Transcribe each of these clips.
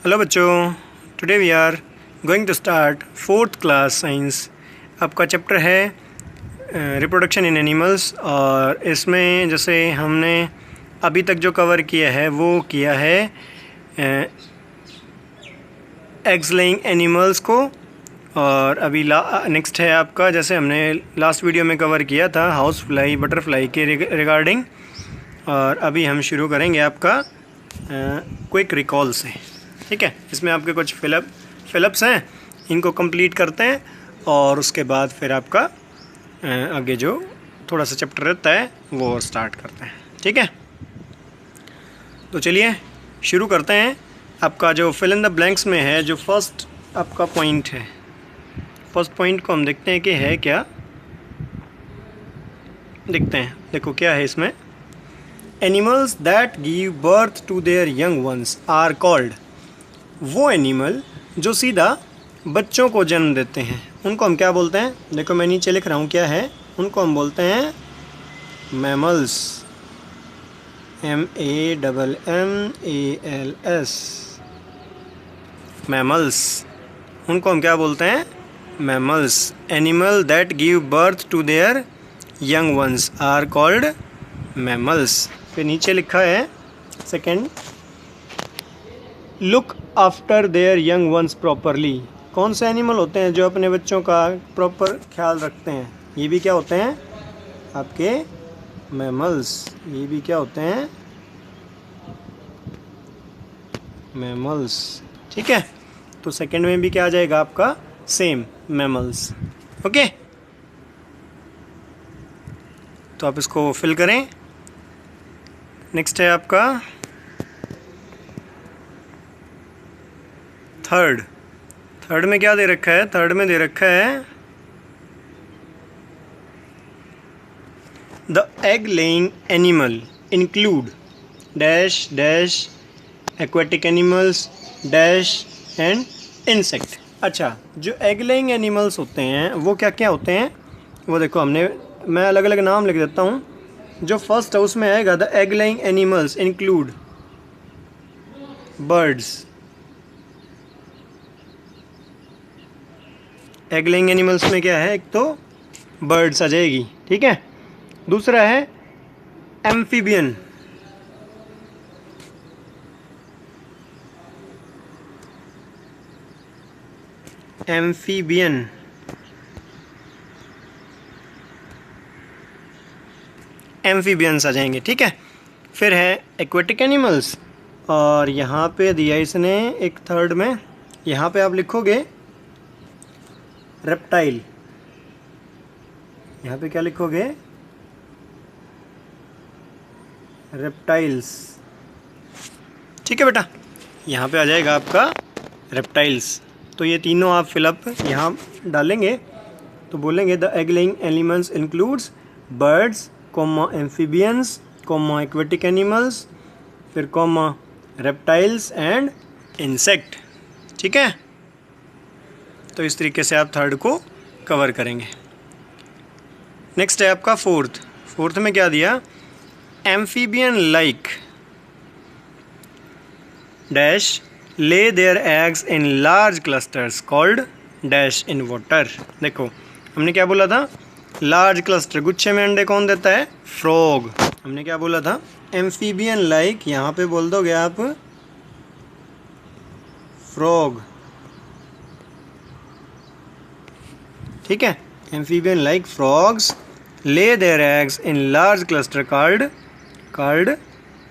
Hello बच्चों, today we are going to start fourth class science. आपका chapter है reproduction in animals. और इसमें जैसे हमने अभी तक जो कवर किया है वो किया है एग्स लेइंग एनिमल्स को। और अभी नेक्स्ट है आपका, जैसे हमने लास्ट वीडियो में कवर किया था हाउस फ्लाई बटरफ्लाई के रिगार्डिंग। और अभी हम शुरू करेंगे आपका क्विक रिकॉल से। ठीक है, इसमें आपके कुछ फिलअप्स हैं, इनको कंप्लीट करते हैं और उसके बाद फिर आपका आगे जो थोड़ा सा चैप्टर रहता है वो स्टार्ट करते हैं। ठीक है, तो चलिए शुरू करते हैं। आपका जो फिल इन द ब्लैंक्स में है, जो फर्स्ट आपका पॉइंट है, फर्स्ट पॉइंट को हम देखते हैं कि है क्या। देखते हैं, देखो क्या है इसमें। Animals that give birth to their young ones are called. वो एनिमल जो सीधा बच्चों को जन्म देते हैं उनको हम क्या बोलते हैं। देखो मैं नीचे लिख रहा हूँ क्या है, उनको हम बोलते हैं मैमल्स। MAMMALS, mammals. उनको हम क्या बोलते हैं, mammals. Animal that give birth to their young ones are called mammals. फिर नीचे लिखा है second, look after their young ones properly. कौन से एनिमल होते हैं जो अपने बच्चों का प्रॉपर ख्याल रखते हैं? ये भी क्या होते हैं आपके मैमल्स। ये भी क्या होते हैं, मैमल्स। ठीक है, तो सेकंड में भी क्या आ जाएगा आपका, सेम मैमल्स। ओके, तो आप इसको फिल करें। नेक्स्ट है आपका थर्ड में क्या दे रखा है, थर्ड में दे रखा है the egg laying animal include dash dash aquatic animals dash and insect. अच्छा, जो एग लेइंग एनिमल्स होते हैं वो क्या क्या होते हैं वो देखो, मैं अलग अलग नाम लिख देता हूँ। जो फर्स्ट है उसमें आएगा the egg laying animals include birds. Egg laying animals में क्या है, एक तो बर्ड्स आ जाएगी। ठीक है, दूसरा है एम्फीबियन। एम्फीबियन एम्फीबियंस आ जाएंगे। ठीक है, फिर है एक्वेटिक एनिमल्स। और यहाँ पे दिया इसने एक थर्ड में, यहाँ पे आप लिखोगे रेप्टाइल। यहाँ पे क्या लिखोगे, रेप्टाइल्स। ठीक है बेटा, यहाँ पे आ जाएगा आपका रेप्टाइल्स। तो ये तीनों आप फिलअप यहाँ डालेंगे तो बोलेंगे the egg laying animals includes birds comma amphibians comma aquatic animals, फिर कॉमा रेप्टाइल्स एंड इंसेक्ट। ठीक है, तो इस तरीके से आप थर्ड को कवर करेंगे। नेक्स्ट है आपका फोर्थ में क्या दिया, एम्फीबियन लाइक डैश ले their eggs in large clusters called dash in water. देखो हमने क्या बोला था, लार्ज क्लस्टर, गुच्छे में अंडे कौन देता है, फ्रॉग। हमने क्या बोला था, एम्फीबियन लाइक, यहाँ पे बोल दोगे आप फ्रॉग। ठीक है, एम्फीबियन लाइक फ्रॉग्स ले their eggs in large cluster called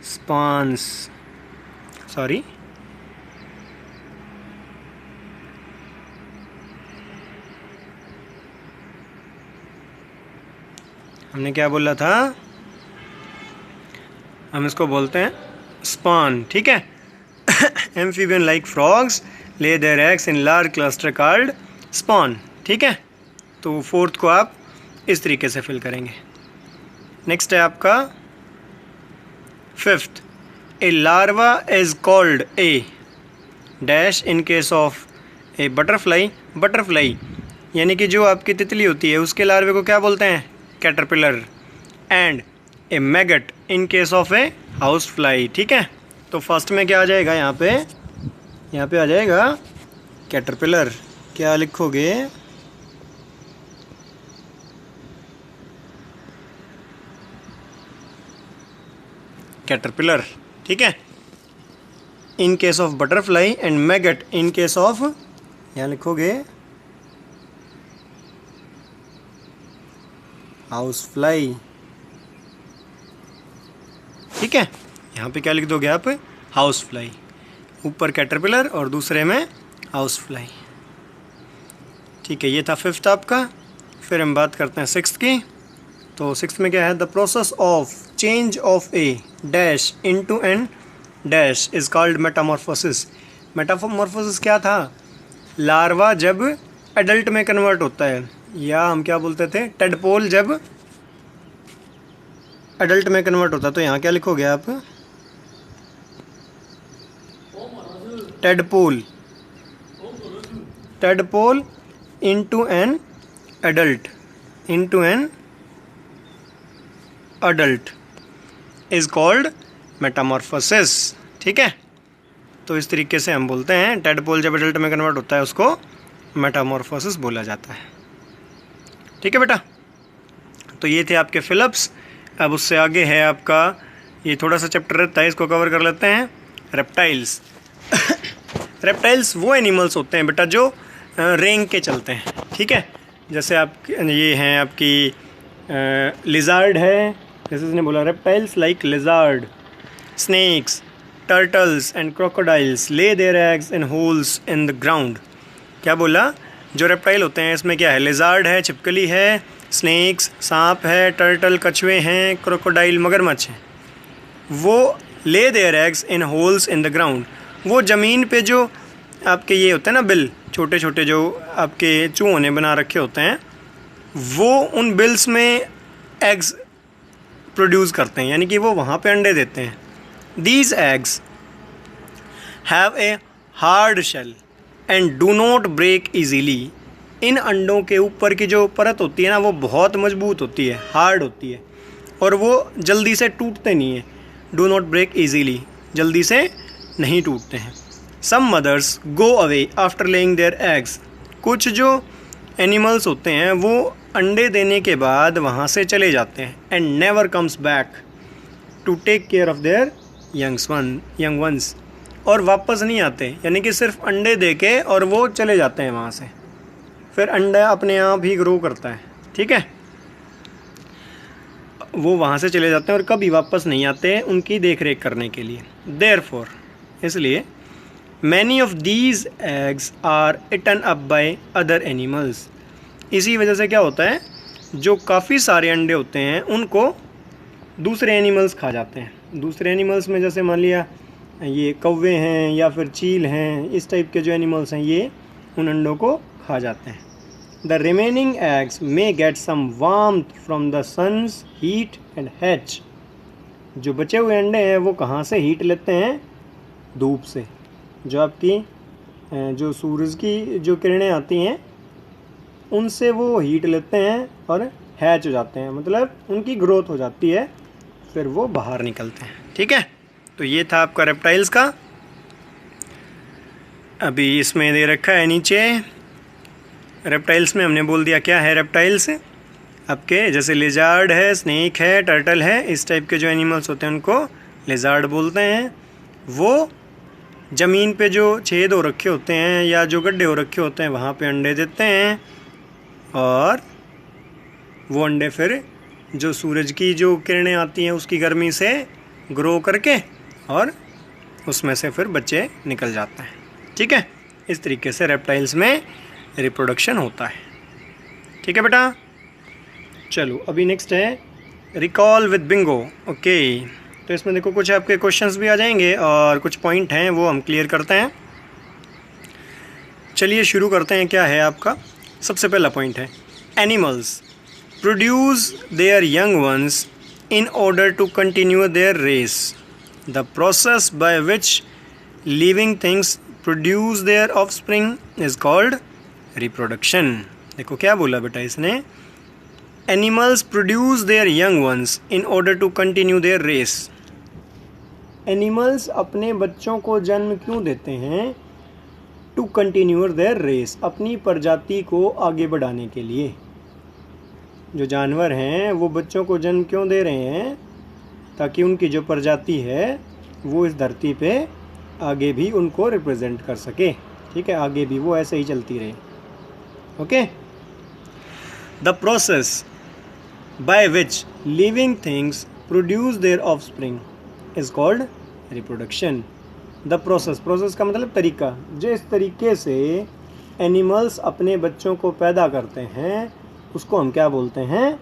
spawns. Sorry, हमने क्या बोला था, हम इसको बोलते हैं स्पॉन। ठीक है, एम्फीबियन लाइक फ्रॉग्स ले their eggs in large cluster called spawn. ठीक है, तो फोर्थ को आप इस तरीके से फिल करेंगे। नेक्स्ट है आपका fifth, A larva is called a dash in case of A butterfly यानी कि जो आपकी तितली होती है उसके लार्वे को क्या बोलते हैं, caterpillar. And A maggot in case of a house fly. ठीक है, तो फर्स्ट में क्या आ जाएगा यहाँ पे, यहाँ पे आ जाएगा कैटरपिलर। क्या लिखोगे? कैटरपिलर, ठीक है। In case of butterfly and maggot in case of, यहाँ लिखोगे हाउस फ्लाई, ठीक है। यहाँ पे क्या लिख दोगे आप? House fly. ऊपर कैटरपिलर और दूसरे में हाउस फ्लाई, ठीक है। ये था फिफ्थ आपका। फिर हम बात करते हैं सिक्स्थ की। तो सिक्स्थ में क्या है? The process of change of a dash into an dash is called metamorphosis. Metamorphosis क्या था? लार्वा जब एडल्ट में कन्वर्ट होता है, या हम क्या बोलते थे, टेडपोल जब एडल्ट में कन्वर्ट होता है। तो यहाँ क्या लिखोगे आप? Tadpole, tadpole into an adult, into an adult is called Metamorphosis, ठीक है। तो इस तरीके से हम बोलते हैं टेडपोल जब एडल्ट में कन्वर्ट होता है उसको मेटामॉर्फोसिस बोला जाता है, ठीक है बेटा। तो ये थे आपके फिलिप्स। अब उससे आगे है आपका, ये थोड़ा सा चैप्टर रहता है, इसको कवर कर लेते हैं। रेप्टाइल्स। रेप्टाइल्स वो एनिमल्स होते हैं बेटा जो रेंग के चलते हैं, ठीक है। जैसे आप ये हैं आपकी लिजार्ड है, जैसे उसने बोला reptiles like lizard, snakes, turtles and crocodiles lay their eggs in holes in the ground. क्या बोला? जो रेप्टाइल होते हैं इसमें क्या है? लिजार्ड है, छिपकली है, स्नेक्स सांप है, टर्टल कछुए हैं, क्रोकोडाइल मगरमच्छ हैं। वो ले their eggs in holes in the ground, वो ज़मीन पे जो आपके ये होते हैं ना बिल, छोटे छोटे जो आपके चूहों ने बना रखे होते हैं, वो उन बिल्स में एग्स प्रोड्यूस करते हैं, यानी कि वो वहाँ पे अंडे देते हैं। These eggs have a hard shell and do not break easily. इन अंडों के ऊपर की जो परत होती है ना, वो बहुत मजबूत होती है, हार्ड होती है, और वो जल्दी से टूटते नहीं हैं। डू नॉट ब्रेक ईजीली, जल्दी से नहीं टूटते हैं। Some mothers go away after laying their eggs. कुछ जो एनिमल्स होते हैं वो अंडे देने के बाद वहाँ से चले जाते हैं। And never comes back to take care of their young ones, और वापस नहीं आते, यानी कि सिर्फ अंडे दे के और वो चले जाते हैं वहाँ से। फिर अंडा अपने आप ही ग्रो करता है, ठीक है। वो वहाँ से चले जाते हैं और कभी वापस नहीं आते उनकी देख रेख करने के लिए। देयरफॉर, इसलिए many of these eggs are eaten up by other animals. इसी वजह से क्या होता है, जो काफ़ी सारे अंडे होते हैं उनको दूसरे एनिमल्स खा जाते हैं। दूसरे एनिमल्स में जैसे मान लिया ये कौवे हैं या फिर चील हैं, इस टाइप के जो एनिमल्स हैं ये उन अंडों को खा जाते हैं। The remaining eggs may get some warmth from the sun's heat and hatch. जो बचे हुए अंडे हैं वो कहाँ से हीट लेते हैं? धूप से। जो आपकी जो सूरज की जो किरणें आती हैं उनसे वो हीट लेते हैं और हैच हो जाते हैं, मतलब उनकी ग्रोथ हो जाती है, फिर वो बाहर निकलते हैं, ठीक है। तो ये था आपका रेप्टाइल्स का। अभी इसमें दे रखा है नीचे रेप्टाइल्स में, हमने बोल दिया क्या है रेप्टाइल्स आपके, जैसे लिजार्ड है, स्नेक है, टर्टल है, इस टाइप के जो एनिमल्स होते हैं उनको लिजार्ड बोलते हैं। वो ज़मीन पे जो छेद हो रखे होते हैं या जो गड्ढे हो रखे होते हैं वहाँ पे अंडे देते हैं, और वो अंडे फिर जो सूरज की जो किरणें आती हैं उसकी गर्मी से ग्रो करके और उसमें से फिर बच्चे निकल जाते हैं, ठीक है। इस तरीके से रेप्टाइल्स में रिप्रोडक्शन होता है, ठीक है बेटा। चलो अभी नेक्स्ट है रिकॉल विद बिंगो। ओके, तो इसमें देखो कुछ आपके क्वेश्चंस भी आ जाएंगे और कुछ पॉइंट हैं वो हम क्लियर करते हैं। चलिए शुरू करते हैं। क्या है आपका सबसे पहला पॉइंट है animals produce their young once in order to continue their race. The process by which living things produce their offspring is called reproduction. देखो क्या बोला बेटा इसने, Animals produce their young ones in order to continue their race. Animals अपने बच्चों को जन्म क्यों देते हैं? टू कंटिन्यू देयर रेस, अपनी प्रजाति को आगे बढ़ाने के लिए। जो जानवर हैं वो बच्चों को जन्म क्यों दे रहे हैं? ताकि उनकी जो प्रजाति है वो इस धरती पे आगे भी उनको रिप्रेजेंट कर सके। ठीक है, आगे भी वो ऐसे ही चलती रहे। Okay, the process by which living things produce their offspring is called reproduction. The process का मतलब तरीका, जिस तरीके से एनिमल्स अपने बच्चों को पैदा करते हैं उसको हम क्या बोलते हैं?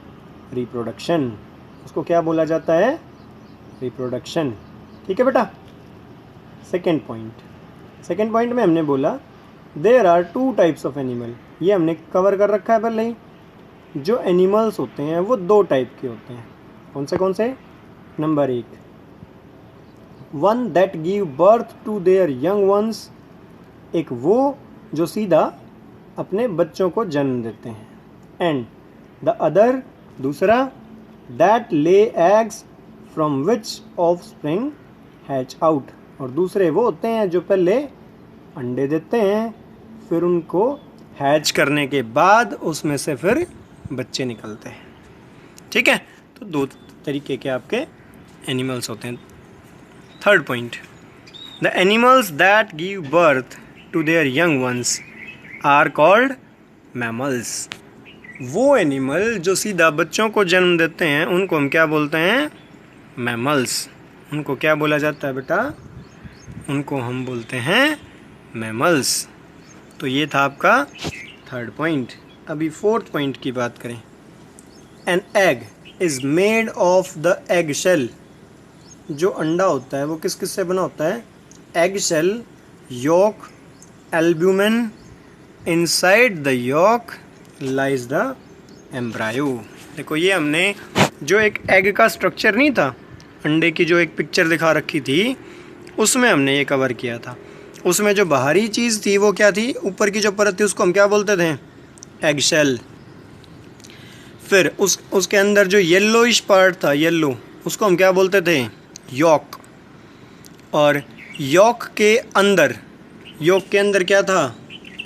रिप्रोडक्शन। उसको क्या बोला जाता है? रिप्रोडक्शन। ठीक है बेटा। सेकेंड पॉइंट में हमने बोला there are 2 types of animal. ये हमने कवर कर रखा है पहले ही। जो एनिमल्स होते हैं वो 2 टाइप के होते हैं। कौन से? Number 1, one that give birth to their young ones. एक वो जो सीधा अपने बच्चों को जन्म देते हैं। एंड द अदर, दूसरा, that lay eggs from which offspring hatch out. और दूसरे वो होते हैं जो पहले अंडे देते हैं, फिर उनको हैच करने के बाद उसमें से फिर बच्चे निकलते हैं। ठीक है, तो 2 तरीके के आपके एनिमल्स होते हैं। Third point, the animals that give birth to their young ones are called mammals. वो एनिमल जो सीधा बच्चों को जन्म देते हैं उनको हम क्या बोलते हैं? मैमल्स। उनको क्या बोला जाता है बेटा? उनको हम बोलते हैं मैमल्स। तो ये था आपका थर्ड पॉइंट। अभी फोर्थ पॉइंट की बात करें। An egg is made of the egg shell. जो अंडा होता है वो किस किस से बना होता है? Egg shell, yolk, albumin. Inside the yolk lies the embryo. देखो ये हमने जो एक एग का स्ट्रक्चर नहीं था, अंडे की जो एक पिक्चर दिखा रखी थी, उसमें हमने ये कवर किया था। उसमें जो बाहरी चीज़ थी वो क्या थी? ऊपर की जो परत थी उसको हम क्या बोलते थे? Egg shell. फिर उसके अंदर जो येलोइश पार्ट था, येलो, उसको हम क्या बोलते थे? यॉक। और यॉक के अंदर क्या था?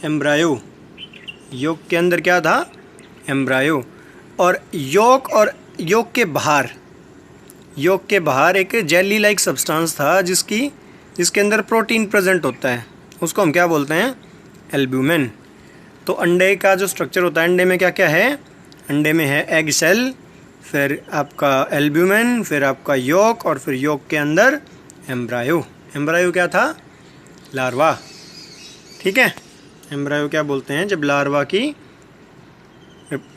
एम्ब्रायो। यॉक के अंदर क्या था? एम्ब्रायो। और यॉक के बाहर एक जेली लाइक सब्सटेंस था जिसके अंदर प्रोटीन प्रेजेंट होता है, उसको हम क्या बोलते हैं? एल्ब्यूमिन। तो अंडे का जो स्ट्रक्चर होता है, अंडे में क्या क्या है? अंडे में है एग सेल, फिर आपका एल्ब्यूमिन, फिर आपका यॉक, और फिर यॉक के अंदर एम्ब्रायो। एम्ब्रायो क्या था? लार्वा। ठीक है, एम्ब्रायो क्या बोलते हैं? जब लार्वा की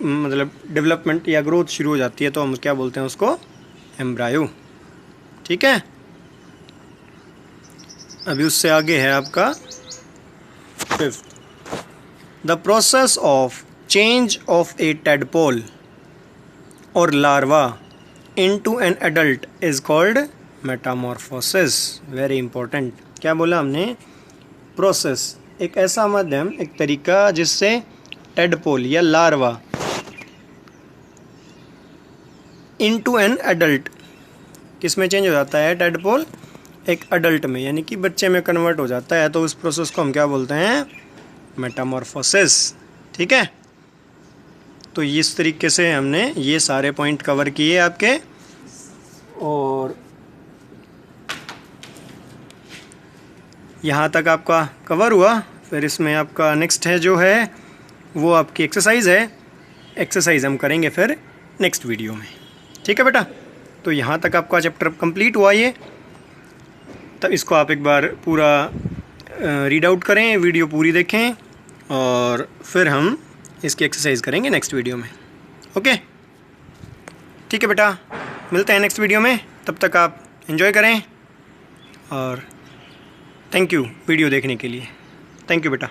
मतलब डेवलपमेंट या ग्रोथ शुरू हो जाती है तो हम क्या बोलते हैं उसको? एम्ब्रायो। ठीक है, अभी उससे आगे है आपका fifth, the process of change of a tadpole और larva into an adult is called metamorphosis. Very important. क्या बोला हमने? प्रोसेस, एक ऐसा माध्यम, एक तरीका जिससे टेडपोल या लार्वा इनटू एन एडल्ट, किस में चेंज हो जाता है? टेडपोल एक अडल्ट में, यानी कि बच्चे में कन्वर्ट हो जाता है। तो उस प्रोसेस को हम क्या बोलते हैं? मेटामॉर्फोसिस। ठीक है, तो इस तरीके से हमने ये सारे पॉइंट कवर किए आपके। और यहाँ तक आपका कवर हुआ। फिर इसमें आपका नेक्स्ट है जो है वो आपकी एक्सरसाइज है। एक्सरसाइज हम करेंगे फिर नेक्स्ट वीडियो में। ठीक है बेटा, तो यहाँ तक आपका चैप्टर कंप्लीट हुआ ये। तब इसको आप एक बार पूरा रीड आउट करें, वीडियो पूरी देखें, और फिर हम इसकी एक्सरसाइज करेंगे नेक्स्ट वीडियो में। ओके, ठीक है बेटा, मिलते हैं नेक्स्ट वीडियो में। तब तक आप एंजॉय करें और थैंक यू वीडियो देखने के लिए। थैंक यू बेटा।